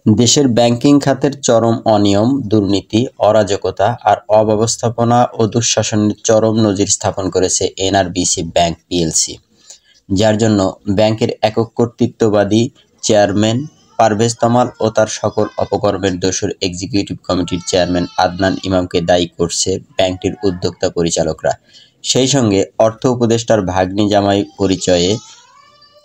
দেশের ব্যাংকিং খাতের চরম অনিয়ম, দুর্নীতি, অরাজকতা আর অব্যবস্থাপনা ও দুঃশাসনের চরম নজির স্থাপন করেছে এনআরবিসি ব্যাংক পিএলসি, যার জন্য ব্যাংকের একক কর্তৃত্ববাদী চেয়ারম্যান পারভেজ কামাল ও তার সকল অপকর্মের দোষর এক্সিকিউটিভ কমিটির চেয়ারম্যান আদনান ইমামকে দায়ী করছে ব্যাংকটির উদ্যোক্তা পরিচালকরা। সেই সঙ্গে অর্থ উপদেষ্টার ভাগ্নি জামাই পরিচয়ে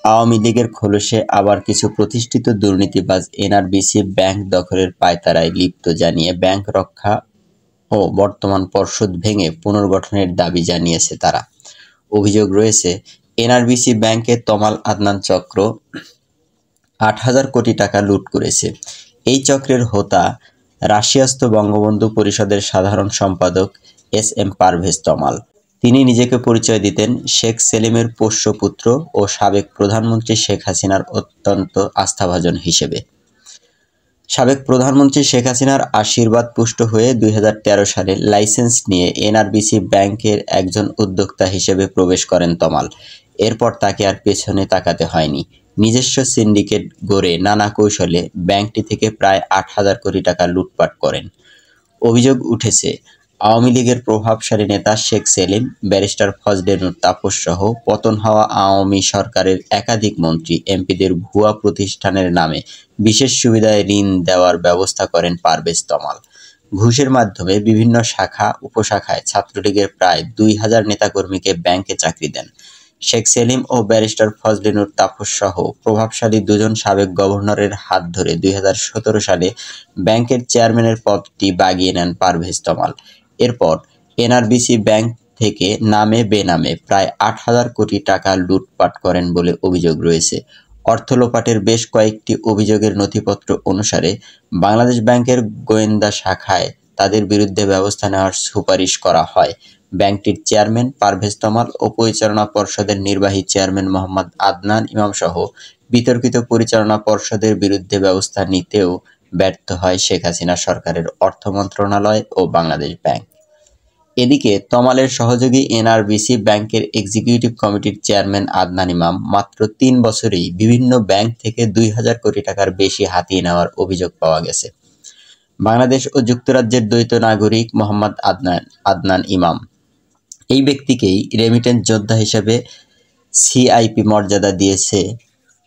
আওয়ামী লীগের খোলসে আবার কিছু প্রতিষ্ঠিত দুর্নীতিবাজ এনআরবিসি ব্যাংক দখলের পায়তারায় লিপ্ত জানিয়ে ব্যাংক রক্ষা ও বর্তমান পর্ষদ ভেঙে পুনর্গঠনের দাবি জানিয়েছে তারা। অভিযোগ রয়েছে, এনআরবিসি ব্যাংকে তমাল আদনান চক্র ৮,০০০ কোটি টাকা লুট করেছে। এই চক্রের হোতা রাশিয়াস্থ বঙ্গবন্ধু পরিষদের সাধারণ সম্পাদক এস.এম. পারভেজ তমাল। তিনি নিজেকে পরিচয় দিতেন শেখ সেলিমের পোষ্যপুত্র ও সাবেক প্রধানমন্ত্রী শেখ হাসিনার অত্যন্ত আস্থাভাজন হিসেবে। সাবেক প্রধানমন্ত্রী শেখ হাসিনার আশীর্বাদ পুষ্ট হয়ে ২০১৩ সালে লাইসেন্স নিয়ে এনআরবিসি ব্যাংকের একজন উদ্যোক্তা হিসেবে প্রবেশ করেন তমাল। এরপর তাকে আর পেছনে তাকাতে হয়নি। নিজস্ব সিন্ডিকেট গড়ে নানা কৌশলে ব্যাংকটি থেকে প্রায় ৮,০০০ কোটি টাকা লুটপাট করেন। অভিযোগ উঠেছে, আওয়ামী লীগের প্রভাবশালী নেতা শেখ সেলিম, ব্যারিস্টার ফজলে নূর তাপস সহ পতন হওয়া আওয়ামী সরকারের একাধিক মন্ত্রী, এমপিদের ভুয়া প্রতিষ্ঠানের নামে বিশেষ সুবিধায় ঋণ দেওয়ার ব্যবস্থা করেন পারভেজ তমাল। ঘুষের মাধ্যমে বিভিন্ন শাখা উপশাখায় ছাত্রলীগের প্রায় ২,০০০ নেতাকর্মীকে ব্যাংকে চাকরি দেন। শেখ সেলিম ও ব্যারিস্টার ফজলে নূর তাপস সহ প্রভাবশালী দুজন সাবেক গভর্নরের হাত ধরে ২০১৭ সালে ব্যাংকের চেয়ারম্যানের পদটি বাগিয়ে নেন পারভেজ তমাল। এরপর এনআরবিসি ব্যাংক থেকে নামে বেনামে প্রায় ৮,০০০ কোটি টাকা লুটপাট করেন বলে অভিযোগ রয়েছে। অর্থ লোপাটের বেশ কয়েকটি অভিযোগের নথিপত্র অনুসারে বাংলাদেশ ব্যাংকের গোয়েন্দা শাখায় তাদের বিরুদ্ধে ব্যবস্থা নেওয়ার সুপারিশ করা হয়। ব্যাংকটির চেয়ারম্যান পারভেজ তমাল ও পরিচালনা পর্ষদের নির্বাহী চেয়ারম্যান মোহাম্মদ আদনান ইমাম সহ বিতর্কিত পরিচালনা পর্ষদের বিরুদ্ধে ব্যবস্থা নিতেও ব্যর্থ হয় শেখ হাসিনা সরকারের অর্থ মন্ত্রণালয় ও বাংলাদেশ ব্যাংক। এদিকে তমালের সহযোগী এনআরবিসি ব্যাংকের এক্সিকিউটিভ কমিটির চেয়ারম্যান আদনান ইমাম মাত্র ৩ বছরেই বিভিন্ন ব্যাংক থেকে ২,০০০ কোটি টাকার বেশি হাতিয়ে নেওয়ার অভিযোগ পাওয়া গেছে। বাংলাদেশ ও যুক্তরাজ্যের দ্বৈত নাগরিক মোহাম্মদ আদনান ইমাম এই ব্যক্তিকেই রেমিটেন্স যোদ্ধা হিসেবে সিআইপি মর্যাদা দিয়েছে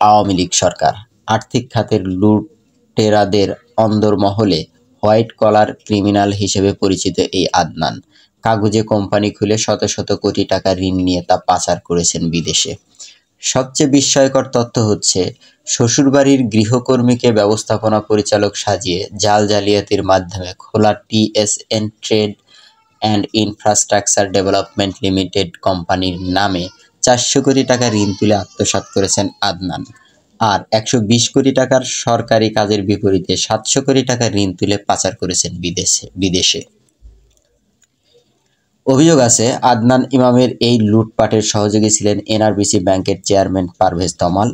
আওয়ামী লীগ সরকার। আর্থিক খাতের লুটেরাদের অন্দরমহলে হোয়াইট কলার ক্রিমিনাল হিসেবে পরিচিত এই আদনান কাগজে কোম্পানি খুলে শত শত কোটি টাকা ঋণ নিয়ে তা পাচার করেছেন বিদেশে। সবচেয়ে বিস্ময়কর তথ্য হচ্ছে, শ্বশুরবাড়ির গৃহকর্মীকে ব্যবস্থাপনা পরিচালক সাজিয়ে জাল জালিয়াতির মাধ্যমে খোলা টিএসএন trade and infrastructure development limited কোম্পানির নামে ৪০০ কোটি টাকা ঋণ তুলে আত্মসাৎ করেছেন আদনান। আর ১২০ কোটি টাকার সরকারি কাজের বিপরীতে ৭০০ কোটি টাকা ঋণ তুলে পাচার করেছেন বিদেশে। অভিযোগ আছে, আদনান ইমামের এই লুটপাটের সহযোগী ছিলেন এনআরবিসি ব্যাংকের চেয়ারম্যান পারভেজ তমাল,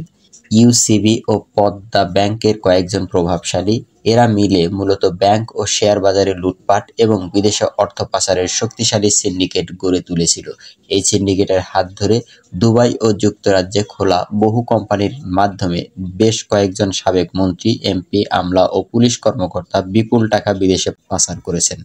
ইউসিবি ও পদ্মা ব্যাংকের কয়েকজন প্রভাবশালী। এরা মিলে মূলত ব্যাংক ও শেয়ার বাজারে লুটপাট এবং বিদেশে অর্থ পাচারের শক্তিশালী সিন্ডিকেট গড়ে তুলেছিল। এই সিন্ডিকেটের হাত ধরে দুবাই ও যুক্তরাজ্যে খোলা বহু কোম্পানির মাধ্যমে বেশ কয়েকজন সাবেক মন্ত্রী, এমপি, আমলা ও পুলিশ কর্মকর্তা বিপুল টাকা বিদেশে পাচার করেছেন।